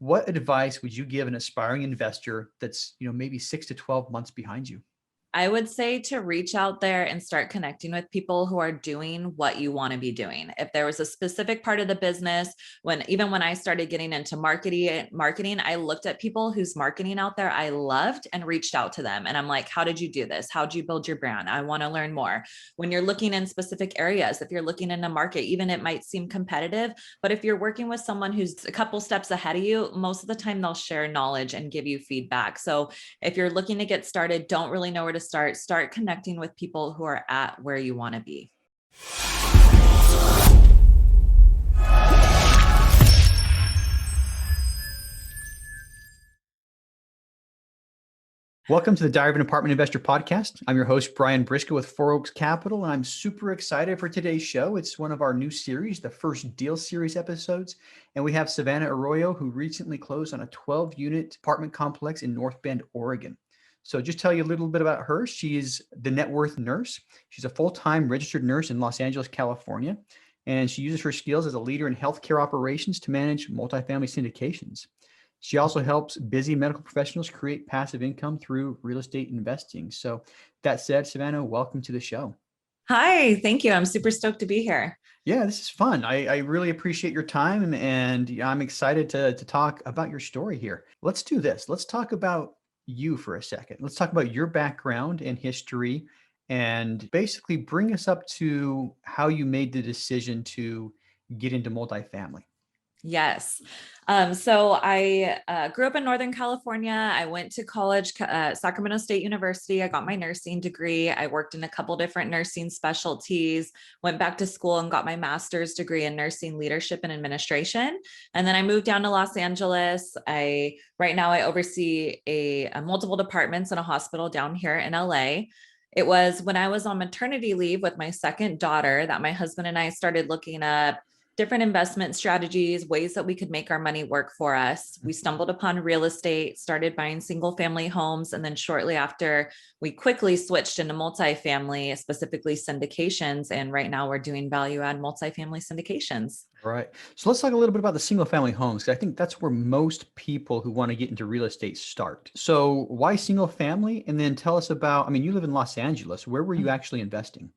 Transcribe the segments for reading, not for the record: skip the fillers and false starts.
what advice would you give an aspiring investor that's, maybe 6 to 12 months behind you? I would say to reach out there and start connecting with people who are doing what you want to be doing. If there was a specific part of the business, even when I started getting into marketing, I looked at people whose marketing out there I loved and reached out to them. And I'm like, how did you do this? How did you build your brand? I want to learn more. When you're looking in specific areas, if you're looking in a market, even it might seem competitive, but if you're working with someone who's a couple steps ahead of you, most of the time they'll share knowledge and give you feedback. So if you're looking to get started, don't really know where to start connecting with people who are at where you want to be. Welcome to the Diary of an Apartment Investor podcast. I'm your host, Brian Briscoe with Four Oaks Capital, and I'm super excited for today's show. It's one of our new series, the first deal series episodes. And we have Savannah Arroyo, who recently closed on a 12-unit apartment complex in North Bend, Oregon. So just tell you a little bit about her. She's the Networth Nurse. She's a full-time registered nurse in Los Angeles, California. And she uses her skills as a leader in healthcare operations to manage multifamily syndications. She also helps busy medical professionals create passive income through real estate investing. So that said, Savannah, welcome to the show. Hi, thank you. I'm super stoked to be here. Yeah, this is fun. I really appreciate your time, and I'm excited to talk about your story here. Let's do this. Let's talk about you for a second. Let's talk about your background and history and basically bring us up to how you made the decision to get into multifamily. Yes. So I grew up in Northern California. I went to college, Sacramento State University. I got my nursing degree. I worked in a couple different nursing specialties, went back to school and got my master's degree in nursing leadership and administration. And then I moved down to Los Angeles. Right now I oversee a multiple departments in a hospital down here in LA. It was when I was on maternity leave with my second daughter that my husband and I started looking up different investment strategies, ways that we could make our money work for us. We stumbled upon real estate, started buying single family homes. And then shortly after, we quickly switched into multifamily, specifically syndications. And right now we're doing value add multifamily syndications. Right. So let's talk a little bit about the single family homes, because I think that's where most people who want to get into real estate start. So why single family? And then tell us about, you live in Los Angeles. Where were you actually investing?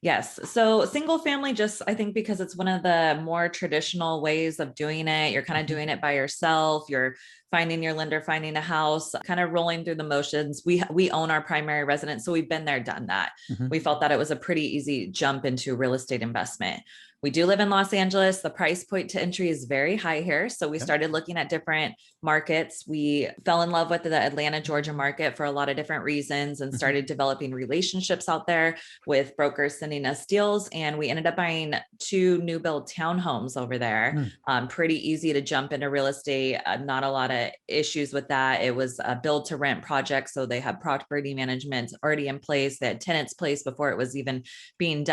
Yes. So single family, just I think because it's one of the more traditional ways of doing it. You're kind of doing it by yourself. You're finding your lender, finding a house, kind of rolling through the motions. We own our primary residence. So we've been there, done that. Mm-hmm. We felt that it was a pretty easy jump into real estate investment. We do live in Los Angeles. The price point to entry is very high here. So we started looking at different markets. We fell in love with the Atlanta, Georgia market for a lot of different reasons and started developing relationships out there with brokers sending us deals. And we ended up buying 2 new build townhomes over there. Pretty easy to jump into real estate. Not a lot of issues with that. It was a build to rent project. So they had property management already in place. They had tenants placed before it was even being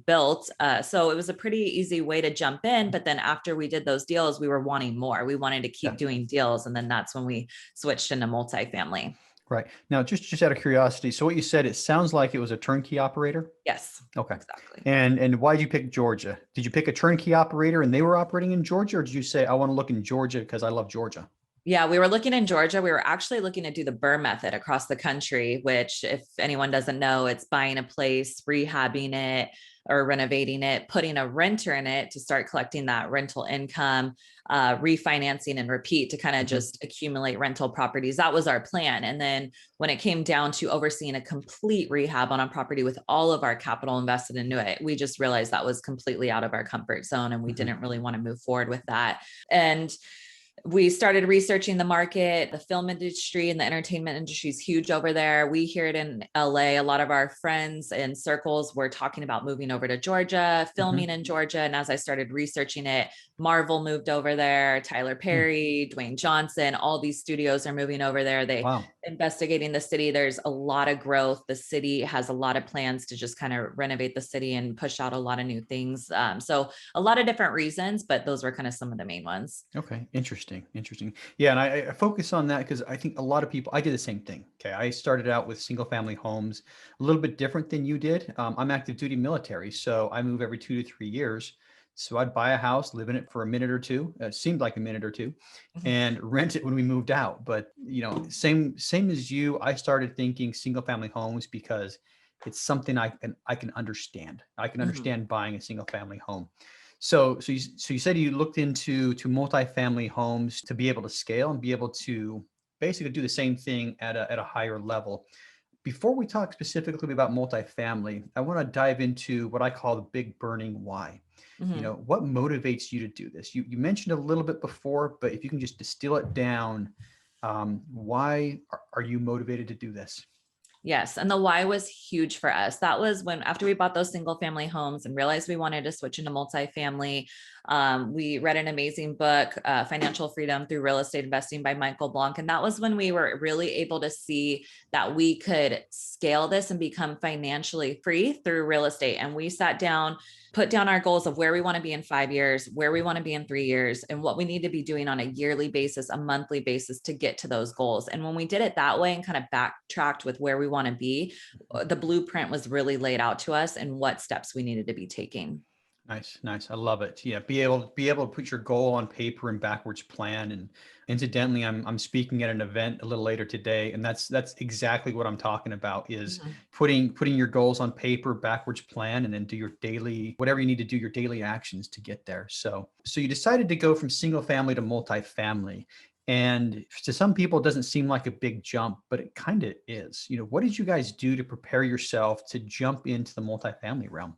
built. So it was a pretty easy way to jump in. But then after we did those deals, we were wanting more. We wanted to keep doing deals. And then that's when we switched into multifamily. Right. Now, just out of curiosity, so what you said, it sounds like it was a turnkey operator? Yes. Okay. Exactly. And why did you pick Georgia? Did you pick a turnkey operator and they were operating in Georgia, or did you say, I want to look in Georgia because I love Georgia? Yeah, we were looking in Georgia. We were actually looking to do the BRRRR method across the country, which if anyone doesn't know, it's buying a place, rehabbing it or renovating it, putting a renter in it to start collecting that rental income, refinancing and repeat to kind of just accumulate rental properties. That was our plan. And then when it came down to overseeing a complete rehab on a property with all of our capital invested into it, we just realized that was completely out of our comfort zone and we didn't really want to move forward with that. And we started researching the market. The film industry and the entertainment industry is huge over there. We hear it in LA. A lot of our friends and circles were talking about moving over to Georgia, filming in Georgia. And as I started researching it, Marvel moved over there, Tyler Perry, Dwayne Johnson, all these studios are moving over there. They investigating the city. There's a lot of growth. The city has a lot of plans to just kind of renovate the city and push out a lot of new things. So a lot of different reasons, but those were kind of some of the main ones. Okay. Interesting. Yeah. And I focus on that because I think a lot of people, I did the same thing. Okay. I started out with single family homes, a little bit different than you did. I'm active duty military. So I move every 2 to 3 years. So I'd buy a house, live in it for a minute or two. It seemed like a minute or two, and rent it when we moved out. But same as you, I started thinking single family homes because it's something I can understand. I can Mhm. understand buying a single family home. So you said you looked into multifamily homes to be able to scale and be able to basically do the same thing at a higher level. Before we talk specifically about multifamily, I want to dive into what I call the big burning why. Mhm. What motivates you to do this? You mentioned a little bit before, but if you can just distill it down, why are you motivated to do this? Yes. And the why was huge for us. That was when, after we bought those single family homes and realized we wanted to switch into multifamily, we read an amazing book, Financial Freedom Through Real Estate Investing by Michael Blank. And that was when we were really able to see that we could scale this and become financially free through real estate. And we sat down, put down our goals of where we want to be in 5 years, where we want to be in 3 years, and what we need to be doing on a yearly basis, a monthly basis to get to those goals. And when we did it that way and kind of backtracked with where we want to be, the blueprint was really laid out to us and what steps we needed to be taking. Nice, nice. I love it. Yeah, be able to put your goal on paper and backwards plan. And incidentally, I'm speaking at an event a little later today, and that's exactly what I'm talking about is Mhm. putting your goals on paper, backwards plan, and then do your daily whatever you need to do, your daily actions to get there. So you decided to go from single family to multifamily. And to some people, it doesn't seem like a big jump, but it kind of is. What did you guys do to prepare yourself to jump into the multifamily realm?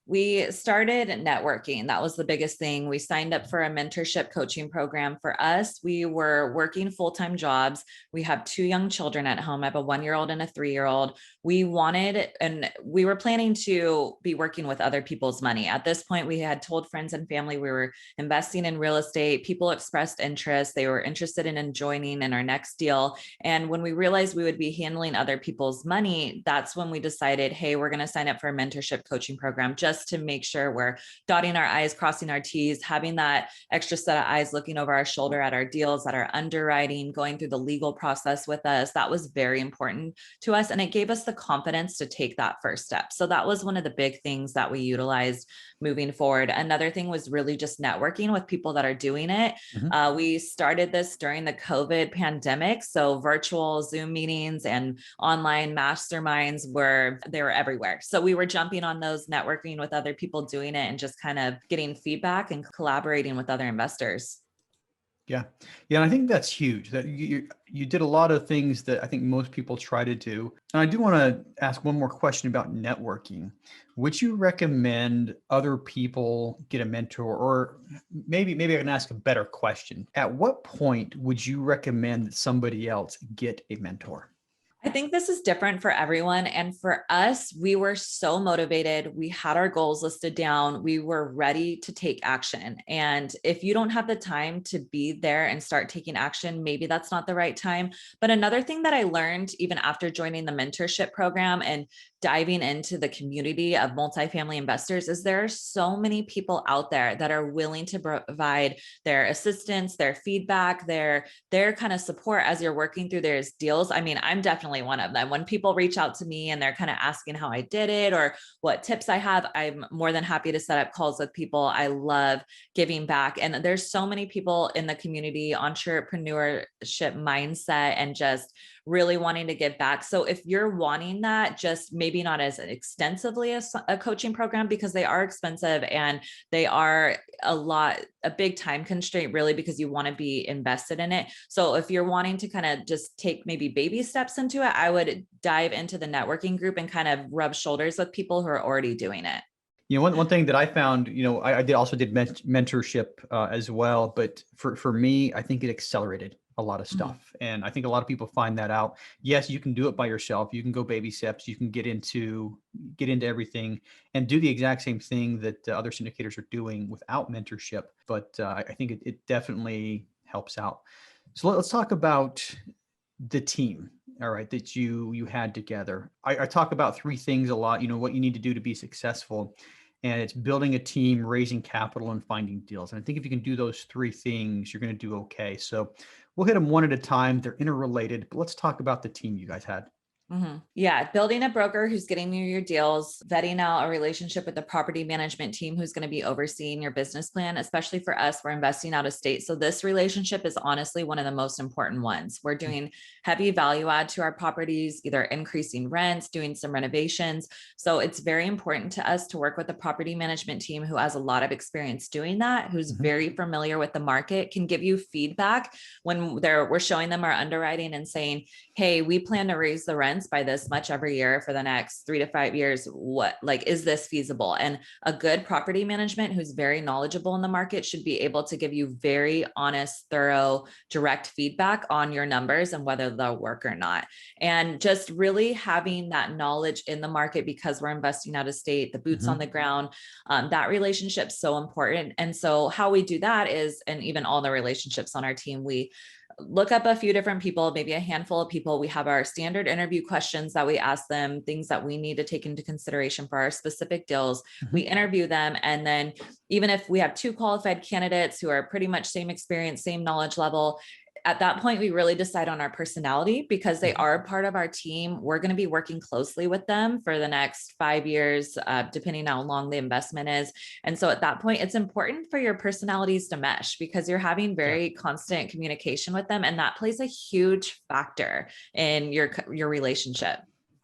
We started networking. That was the biggest thing. We signed up for a mentorship coaching program. For us, we were working full-time jobs. We have two young children at home. I have a 1-year-old and a 3-year-old. We wanted, and we were planning to be working with other people's money. At this point, we had told friends and family we were investing in real estate. People expressed interest. They were interested in joining in our next deal. And when we realized we would be handling other people's money, that's when we decided, hey, we're going to sign up for a mentorship coaching program just to make sure we're dotting our I's, crossing our T's, having that extra set of eyes looking over our shoulder at our deals, at our underwriting, going through the legal process with us. That was very important to us. And it gave us the confidence to take that first step. So that was one of the big things that we utilized moving forward. Another thing was really just networking with people that are doing it. Mhm. We started this during the COVID pandemic. So virtual Zoom meetings and online masterminds they were everywhere. So we were jumping on those, networking with other people doing it and just kind of getting feedback and collaborating with other investors. Yeah. Yeah. And I think that's huge that you did a lot of things that I think most people try to do. And I do want to ask one more question about networking. Would you recommend other people get a mentor, or maybe I can ask a better question. At what point would you recommend that somebody else get a mentor? I think this is different for everyone. And for us, we were so motivated. We had our goals listed down. We were ready to take action. And if you don't have the time to be there and start taking action, maybe that's not the right time. But another thing that I learned, even after joining the mentorship program and diving into the community of multifamily investors, is there are so many people out there that are willing to provide their assistance, their feedback, their kind of support as you're working through their deals. I mean, I'm definitely one of them. When people reach out to me and they're kind of asking how I did it or what tips I have, I'm more than happy to set up calls with people. I love giving back. And there's so many people in the community, entrepreneurship mindset, and just really wanting to give back. So if you're wanting that, just maybe not as extensively as a coaching program, because they are expensive and they are a big time constraint, really, because you want to be invested in it. So if you're wanting to kind of just take maybe baby steps into it, I would dive into the networking group and kind of rub shoulders with people who are already doing it. One thing that I found, I did mentorship as well, but for me, I think it accelerated a lot of Mhm. stuff, and I think a lot of people find that out. Yes, you can do it by yourself. You can go baby steps. You can get into everything and do the exact same thing that other syndicators are doing without mentorship. But I think it definitely helps out. So let's talk about the team, all right, that you had together. I talk about three things a lot, what you need to do to be successful, and it's building a team, raising capital, and finding deals. And I think if you can do those three things, you're going to do okay. So we'll hit them one at a time. They're interrelated, but let's talk about the team you guys had. Yeah. Building a broker who's getting you your deals, vetting out a relationship with the property management team who's going to be overseeing your business plan, especially for us, we're investing out of state. So this relationship is honestly one of the most important ones. We're doing heavy value add to our properties, either increasing rents, doing some renovations. So it's very important to us to work with the property management team who has a lot of experience doing that, who's very familiar with the market, can give you feedback when we're showing them our underwriting and saying, hey, we plan to raise the rents by this much every year for the next 3 to 5 years. Is this feasible? And a good property management who's very knowledgeable in the market should be able to give you very honest, thorough, direct feedback on your numbers and whether they'll work or not. And just really having that knowledge in the market, because we're investing out of state, the boots on the ground, that relationship's so important. And so how we do that is, and even all the relationships on our team, we look up a few different people, maybe a handful of people. We have our standard interview questions that we ask them, things that we need to take into consideration for our specific deals. We interview them. And then even if we have 2 qualified candidates who are pretty much same experience, same knowledge level, at that point, we really decide on our personality because they are part of our team. We're going to be working closely with them for the next 5 years, depending on how long the investment is. And so at that point, it's important for your personalities to mesh because you're having very constant communication with them. And that plays a huge factor in your relationship.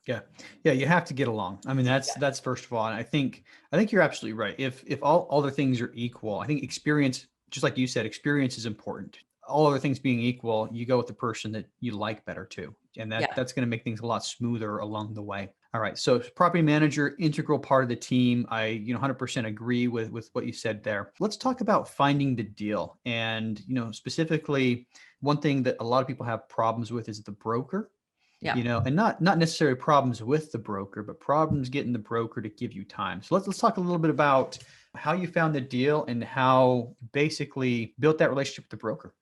Yeah. You have to get along. I mean, that's first of all. And I think you're absolutely right. If all other things are equal, I think experience, just like you said, experience is important. All other things being equal, you go with the person that you like better too. And that's going to make things a lot smoother along the way. All right. So property manager, integral part of the team. I 100% agree with what you said there. Let's talk about finding the deal. And, specifically, one thing that a lot of people have problems with is the broker. And not necessarily problems with the broker, but problems getting the broker to give you time. So let's talk a little bit about how you found the deal and how basically built that relationship with the broker.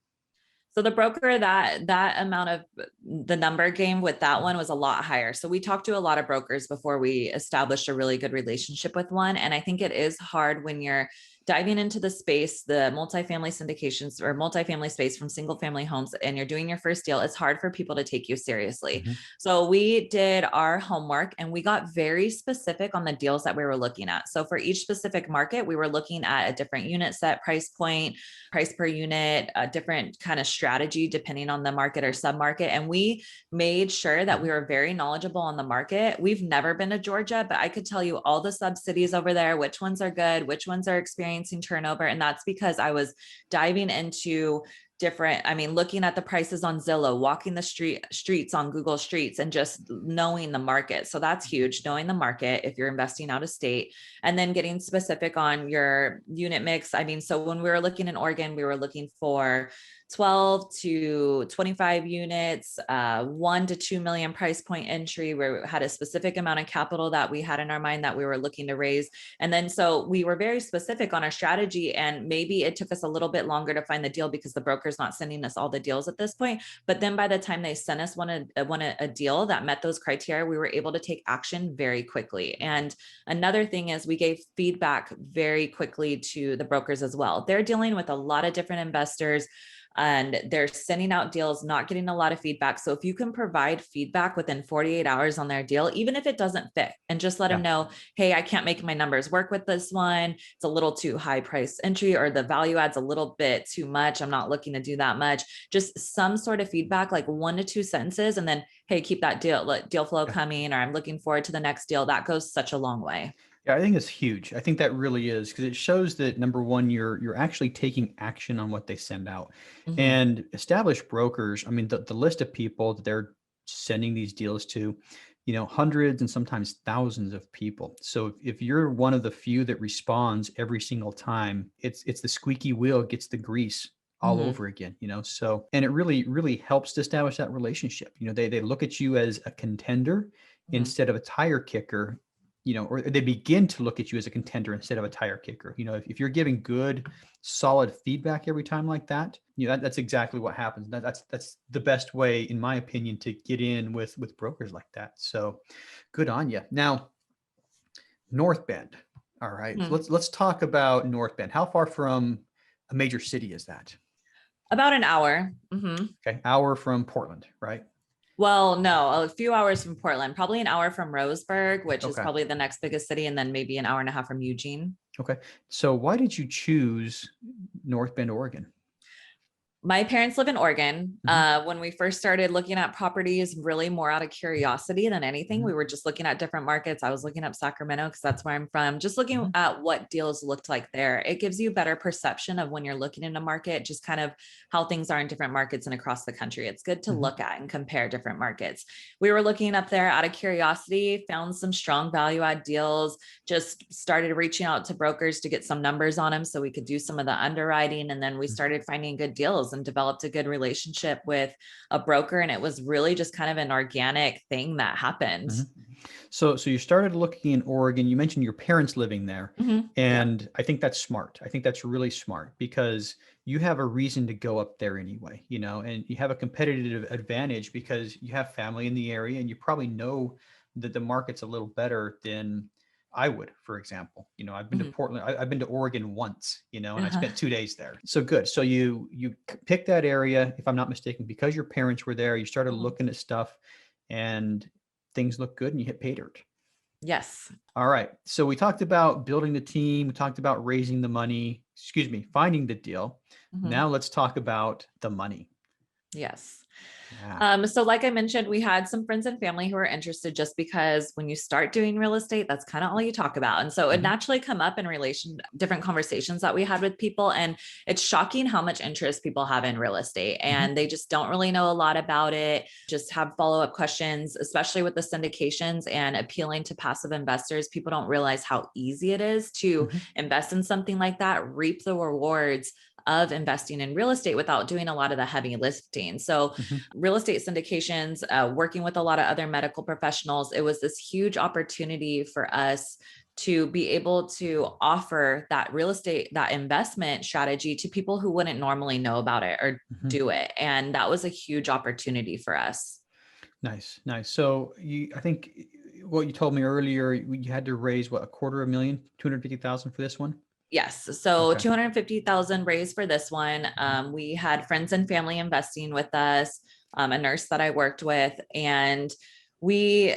So the broker, that amount of the number game with that one was a lot higher. So we talked to a lot of brokers before we established a really good relationship with one. And I think it is hard when you're diving into the space, the multifamily syndications or multifamily space from single family homes, and you're doing your first deal, it's hard for people to take you seriously. So we did our homework and we got very specific on the deals that we were looking at. So for each specific market, we were looking at a different unit set, price point, price per unit, a different kind of strategy depending on the market or sub-market. And we made sure that we were very knowledgeable on the market. We've never been to Georgia, but I could tell you all the sub-cities over there, which ones are good, which ones are experiencing turnover. And that's because I was diving into looking at the prices on Zillow, walking the streets on Google Streets, and just knowing the market. So that's huge, knowing the market if you're investing out of state, and then getting specific on your unit mix. So when we were looking in Oregon, we were looking for 12 to 25 units, 1 to 2 million price point entry, where we had a specific amount of capital that we had in our mind that we were looking to raise. And then, so we were very specific on our strategy, and maybe it took us a little bit longer to find the deal because the broker's not sending us all the deals at this point. But then by the time they sent us a deal that met those criteria, we were able to take action very quickly. And another thing is we gave feedback very quickly to the brokers as well. They're dealing with a lot of different investors, and they're sending out deals, not getting a lot of feedback. So if you can provide feedback within 48 hours on their deal, even if it doesn't fit, and just let them know, hey, I can't make my numbers work with this one. It's a little too high price entry, or the value adds a little bit too much. I'm not looking to do that much. Just some sort of feedback, like 1 to 2 sentences. And then, hey, keep that deal flow coming, or I'm looking forward to the next deal. That goes such a long way. Yeah, I think it's huge. I think that really is, because it shows that, number one, you're actually taking action on what they send out. And established brokers, the list of people that they're sending these deals to, hundreds and sometimes thousands of people. So if you're one of the few that responds every single time, it's the squeaky wheel gets the grease all over again, so, and it really, really helps to establish that relationship. They look at you as a contender instead of a tire kicker, or they begin to look at you as a contender instead of a tire kicker. If you're giving good, solid feedback every time like that, that's exactly what happens. That's the best way, in my opinion, to get in with brokers like that. So good on you. Now, North Bend. All right. So let's talk about North Bend. How far from a major city is that? About an hour. Okay. Hour from Portland, right? Well, no, a few hours from Portland, probably an hour from Roseburg, which is Okay. probably the next biggest city, and then maybe an hour and a half from Eugene. Okay. So why did you choose North Bend, Oregon? My parents live in Oregon. Hmm. When we first started looking at properties, really more out of curiosity than anything, Hmm. we were just looking at different markets. I was looking up Sacramento because that's where I'm from, just looking Hmm. at what deals looked like there. It gives you a better perception of when you're looking in a market, just kind of how things are in different markets and across the country. It's good to Hmm. look at and compare different markets. We were looking up there out of curiosity, found some strong value add deals, just started reaching out to brokers to get some numbers on them so we could do some of the underwriting. And then we started finding good deals and developed a good relationship with a broker. And it was really just kind of an organic thing that happened. Hmm. So you started looking in Oregon. You mentioned your parents living there, Mm-hmm. Yeah. and I think that's smart. I think that's really smart because you have a reason to go up there anyway, and you have a competitive advantage because you have family in the area and you probably know that the market's a little better than I would, for example. I've been to Mm-hmm. Portland. I've been to Oregon once, and I Uh-huh. spent 2 days there. So good. So you picked that area, if I'm not mistaken, because your parents were there. You started Mhm. looking at stuff, and things look good, and you hit pay dirt. Yes. All right. So we talked about building the team. We talked about raising the money, finding the deal. Mm-hmm. Now let's talk about the money. Yes. Yeah. So like I mentioned, we had some friends and family who were interested just because when you start doing real estate, that's kind of all you talk about. And so it Mhm. naturally come up in relation different conversations that we had with people. And it's shocking how much interest people have in real estate Mhm. and they just don't really know a lot about it, just have follow-up questions, especially with the syndications and appealing to passive investors. People don't realize how easy it is to Mhm. invest in something like that, reap the rewards of investing in real estate without doing a lot of the heavy lifting. So Mhm. real estate syndications, working with a lot of other medical professionals, it was this huge opportunity for us to be able to offer that real estate, that investment strategy to people who wouldn't normally know about it or Mhm. do it. And that was a huge opportunity for us. Nice, nice. So I think what you told me earlier, you had to raise what, a quarter of a million, 250,000 for this one? Yes. So Okay. 250,000 raised for this one. Mhm. We had friends and family investing with us, a nurse that I worked with, and we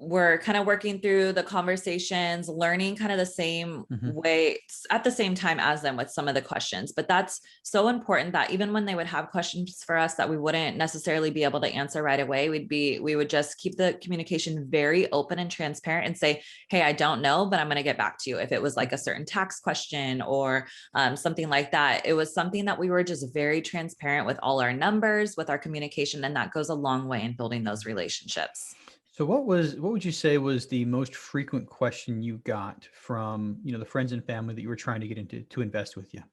were kind of working through the conversations, learning kind of the same Mhm. way at the same time as them with some of the questions. But that's so important that even when they would have questions for us that we wouldn't necessarily be able to answer right away, we would just keep the communication very open and transparent and say, hey, I don't know, but I'm going to get back to you. If it was like a certain tax question or something like that, it was something that we were just very transparent with all our numbers, with our communication, and that goes a long way in building those relationships. So what would you say was the most frequent question you got from, the friends and family that you were trying to get into to invest with you?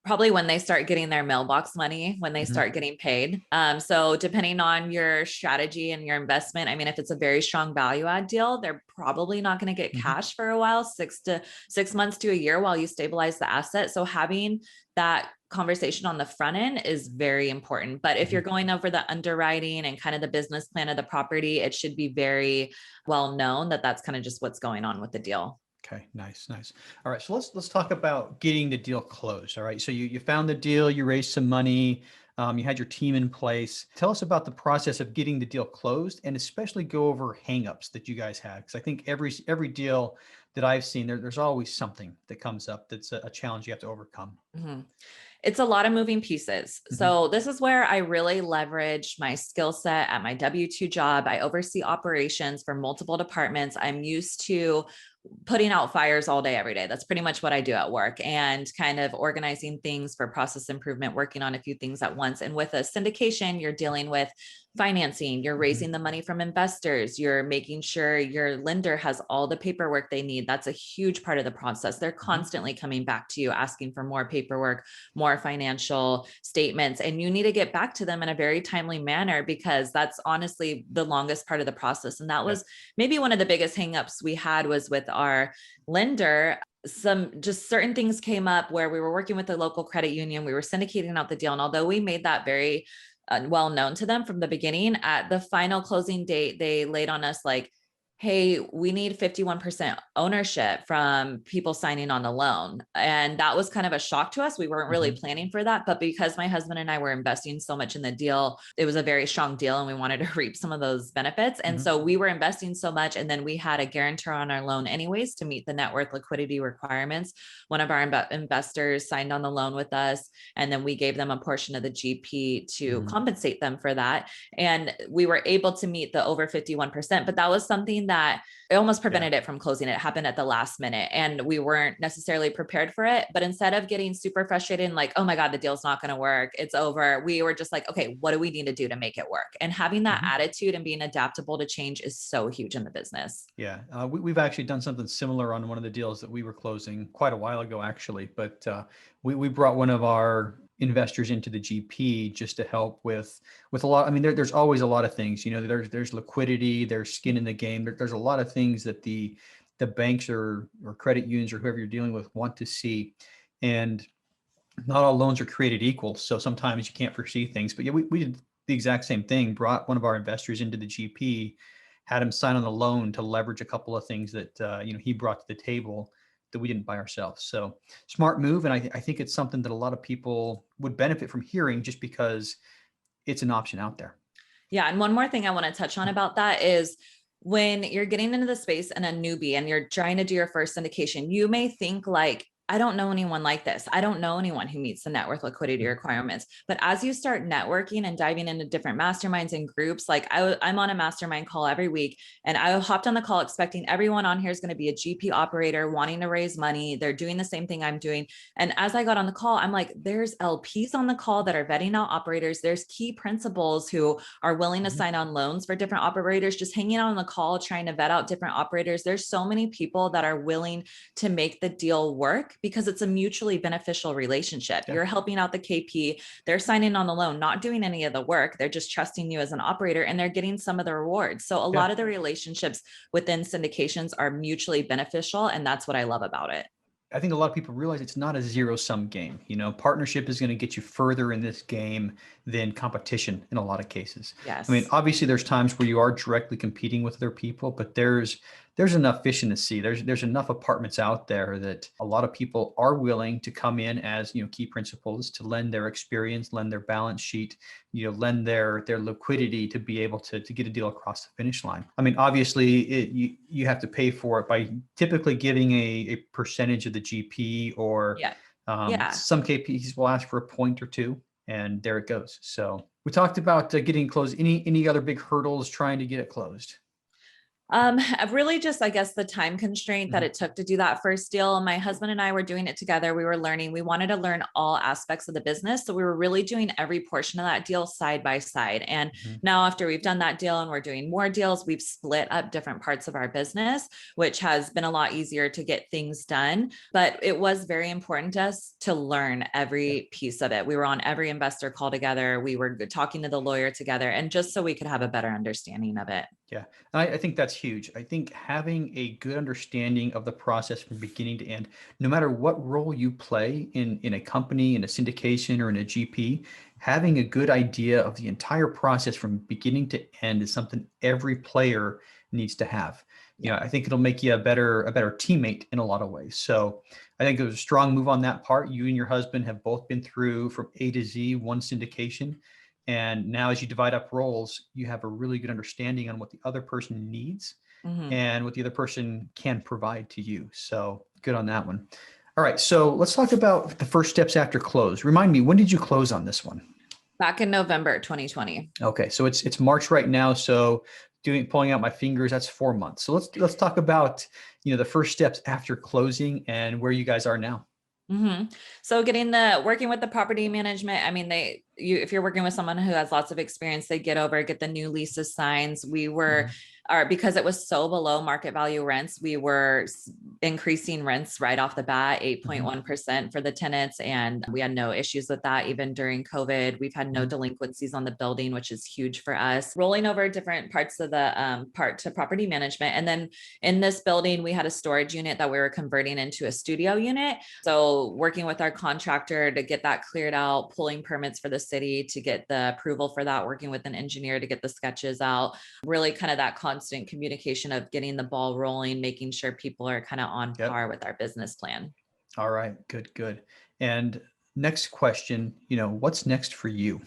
Probably when they start getting their mailbox money, when they Mhm. start getting paid. So depending on your strategy and your investment, I mean, if it's a very strong value add deal, they're probably not going to get Mhm. cash for a while, 6 months to a year while you stabilize the asset. So having that conversation on the front end is very important. But if you're Mhm. going over the underwriting and kind of the business plan of the property, it should be very well known that that's kind of just what's going on with the deal. Okay, nice, nice. All right, so let's talk about getting the deal closed. All right, so you found the deal, you raised some money, you had your team in place. Tell us about the process of getting the deal closed, and especially go over hangups that you guys had, because I think every deal that I've seen, there's always something that comes up that's a challenge you have to overcome. Mhm. It's a lot of moving pieces. Hmm. So this is where I really leverage my skill set at my W-2 job. I oversee operations for multiple departments. I'm used to putting out fires all day, every day. That's pretty much what I do at work, and kind of organizing things for process improvement, working on a few things at once. And with a syndication, you're dealing with financing, you're Hmm. raising the money from investors, you're making sure your lender has all the paperwork they need. That's a huge part of the process. They're Hmm. constantly coming back to you asking for more paperwork, more financial statements, and you need to get back to them in a very timely manner because that's honestly the longest part of the process. And that Yep. was maybe one of the biggest hangups we had was with our lender. Some just certain things came up where we were working with the local credit union, we were syndicating out the deal, and although we made that very well known to them from the beginning, at the final closing date they laid on us like, hey, we need 51% ownership from people signing on the loan. And that was kind of a shock to us. We weren't really planning for that. But because my husband and I were investing so much in the deal, it was a very strong deal and we wanted to reap some of those benefits. And so we were investing so much. And then we had a guarantor on our loan anyways to meet the net worth liquidity requirements. One of our investors signed on the loan with us. And then we gave them a portion of the GP to compensate them for that. And we were able to meet the over 51%. But that was something that it almost prevented it from closing. It happened at the last minute and we weren't necessarily prepared for it. But instead of getting super frustrated and like, oh my God, the deal's not going to work, it's over, we were just like, okay, what do we need to do to make it work? And having that attitude and being adaptable to change is so huge in the business. Yeah, we've actually done something similar on one of the deals that we were closing quite a while ago, actually. But we brought one of our investors into the GP just to help with a lot. I mean, there's always a lot of things. There's liquidity, there's skin in the game. There's a lot of things that the banks or credit unions or whoever you're dealing with want to see, and not all loans are created equal. So sometimes you can't foresee things. But yeah, we did the exact same thing. Brought one of our investors into the GP, had him sign on the loan to leverage a couple of things that he brought to the table that we didn't buy ourselves. So smart move, and I think it's something that a lot of people would benefit from hearing, just because it's an option out there. Yeah, and one more thing I want to touch on about that is when you're getting into the space and a newbie and you're trying to do your first syndication, you may think like, I don't know anyone like this. I don't know anyone who meets the net worth liquidity requirements. But as you start networking and diving into different masterminds and groups, like I'm on a mastermind call every week, and I hopped on the call expecting everyone on here is going to be a GP operator wanting to raise money. They're doing the same thing I'm doing. And as I got on the call, I'm like, there's LPs on the call that are vetting out operators. There's key principals who are willing to sign on loans for different operators, just hanging out on the call, trying to vet out different operators. There's so many people that are willing to make the deal work, because it's a mutually beneficial relationship. You're helping out the KP, they're signing on the loan, not doing any of the work. They're just trusting you as an operator and they're getting some of the rewards. So a lot of the relationships within syndications are mutually beneficial. And that's what I love about it. I think a lot of people realize it's not a zero-sum game. Partnership is going to get you further in this game than competition in a lot of cases. Yes. I mean, obviously there's times where you are directly competing with other people, but there's enough fish in the sea. There's enough apartments out there that a lot of people are willing to come in as, key principals, to lend their experience, lend their balance sheet, lend their liquidity to be able to get a deal across the finish line. I mean, obviously you have to pay for it by typically giving a percentage of the GP, or some KPs will ask for a point or two, and there it goes. So we talked about getting closed. Any other big hurdles trying to get it closed? Really just, I guess, the time constraint that it took to do that first deal. My husband and I were doing it together. We were learning. We wanted to learn all aspects of the business. So we were really doing every portion of that deal side by side. And now after we've done that deal and we're doing more deals, we've split up different parts of our business, which has been a lot easier to get things done. But it was very important to us to learn every piece of it. We were on every investor call together. We were talking to the lawyer together, and just so we could have a better understanding of it. Yeah, I think that's huge. I think having a good understanding of the process from beginning to end, no matter what role you play in a company, in a syndication, or in a GP, having a good idea of the entire process from beginning to end is something every player needs to have. I think it'll make you a better teammate in a lot of ways. So I think it was a strong move on that part. You and your husband have both been through from A to Z one syndication. And now as you divide up roles, you have a really good understanding on what the other person needs and what the other person can provide to you. So good on that one. All right. So let's talk about the first steps after close. Remind me, when did you close on this one? Back in November 2020. Okay. So it's March right now. So pulling out my fingers, that's 4 months. So let's talk about, the first steps after closing and where you guys are now. So working with the property management, I mean, if you're working with someone who has lots of experience, they get the new leases signs. We were, because it was so below market value rents, we were increasing rents right off the bat, 8.1% for the tenants. And we had no issues with that. Even during COVID, we've had no delinquencies on the building, which is huge for us. Rolling over different parts of the part to property management. And then in this building, we had a storage unit that we were converting into a studio unit. So working with our contractor to get that cleared out, pulling permits for the city to get the approval for that, working with an engineer to get the sketches out, really kind of that constant communication of getting the ball rolling, making sure people are kind of on par with our business plan. All right. Good, good. And next question, what's next for you?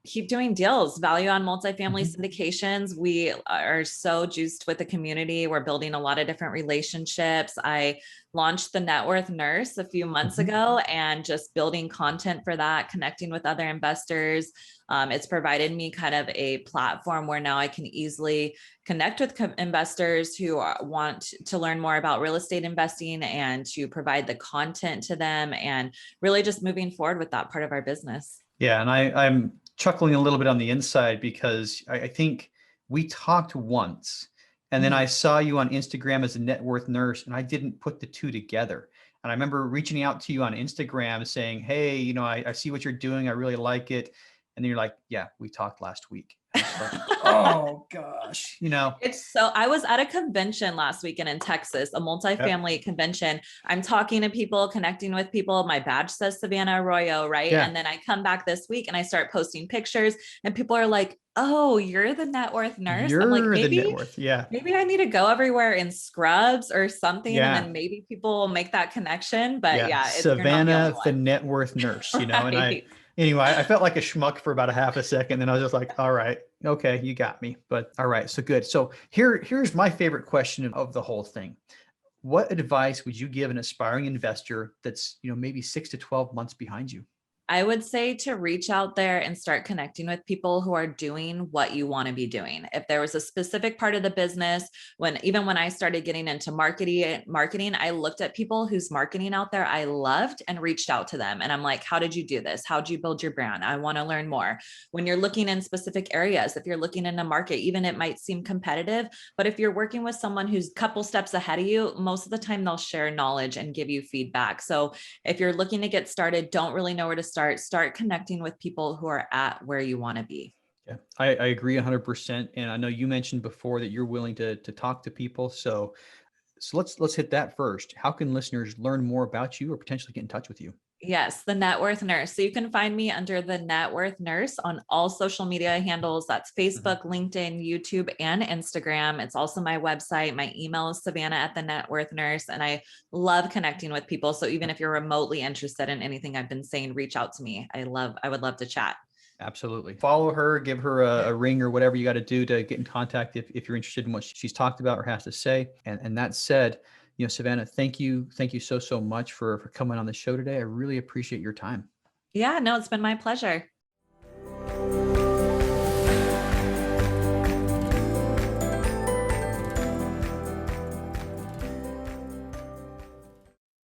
Keep doing deals, value on multifamily syndications. We are so juiced with the community. We're building a lot of different relationships. I launched the Networth Nurse a few months ago, and just building content for that, connecting with other investors. It's provided me kind of a platform where now I can easily connect with investors who want to learn more about real estate investing, and to provide the content to them, and really just moving forward with that part of our business. Yeah. And I'm chuckling a little bit on the inside because I think we talked once, and then I saw you on Instagram as a Networth Nurse, and I didn't put the two together. And I remember reaching out to you on Instagram saying, hey, I see what you're doing. I really like it. And then you're like, yeah, we talked last week. I was like, oh gosh, It's so, I was at a convention last weekend in Texas, a multifamily convention. I'm talking to people, connecting with people. My badge says Savannah Arroyo, right? Yeah. And then I come back this week and I start posting pictures, and people are like, oh, you're the Networth Nurse. I'm like, You're the Networth. Yeah. maybe I need to go everywhere in scrubs or something. Yeah. And then maybe people will make that connection. But yeah, Savannah, the Networth Nurse, right. And anyway, I felt like a schmuck for about a half a second. Then I was just like, all right, okay, you got me. But all right, so good. So here's my favorite question of the whole thing. What advice would you give an aspiring investor that's, maybe 6 to 12 months behind you? I would say to reach out there and start connecting with people who are doing what you want to be doing. If there was a specific part of the business, even when I started getting into marketing, I looked at people whose marketing out there I loved and reached out to them. And I'm like, how did you do this? How did you build your brand? I want to learn more. When you're looking in specific areas, if you're looking in a market, even it might seem competitive, but if you're working with someone who's a couple steps ahead of you, most of the time they'll share knowledge and give you feedback. So if you're looking to get started, don't really know where to start connecting with people who are at where you want to be. Yeah, I agree 100%. And I know you mentioned before that you're willing to talk to people. So let's hit that first. How can listeners learn more about you or potentially get in touch with you? Yes, the Networth Nurse. So you can find me under the Networth Nurse on all social media handles. That's Facebook, LinkedIn, YouTube, and Instagram. It's also my website. My email is Savannah@the-Networth-Nurse. And I love connecting with people. So even if you're remotely interested in anything I've been saying, reach out to me. I would love to chat. Absolutely. Follow her, give her a ring or whatever you got to do to get in contact if you're interested in what she's talked about or has to say. And that said, Savannah, thank you so much for coming on the show today. I really appreciate your time. Yeah, no, it's been my pleasure.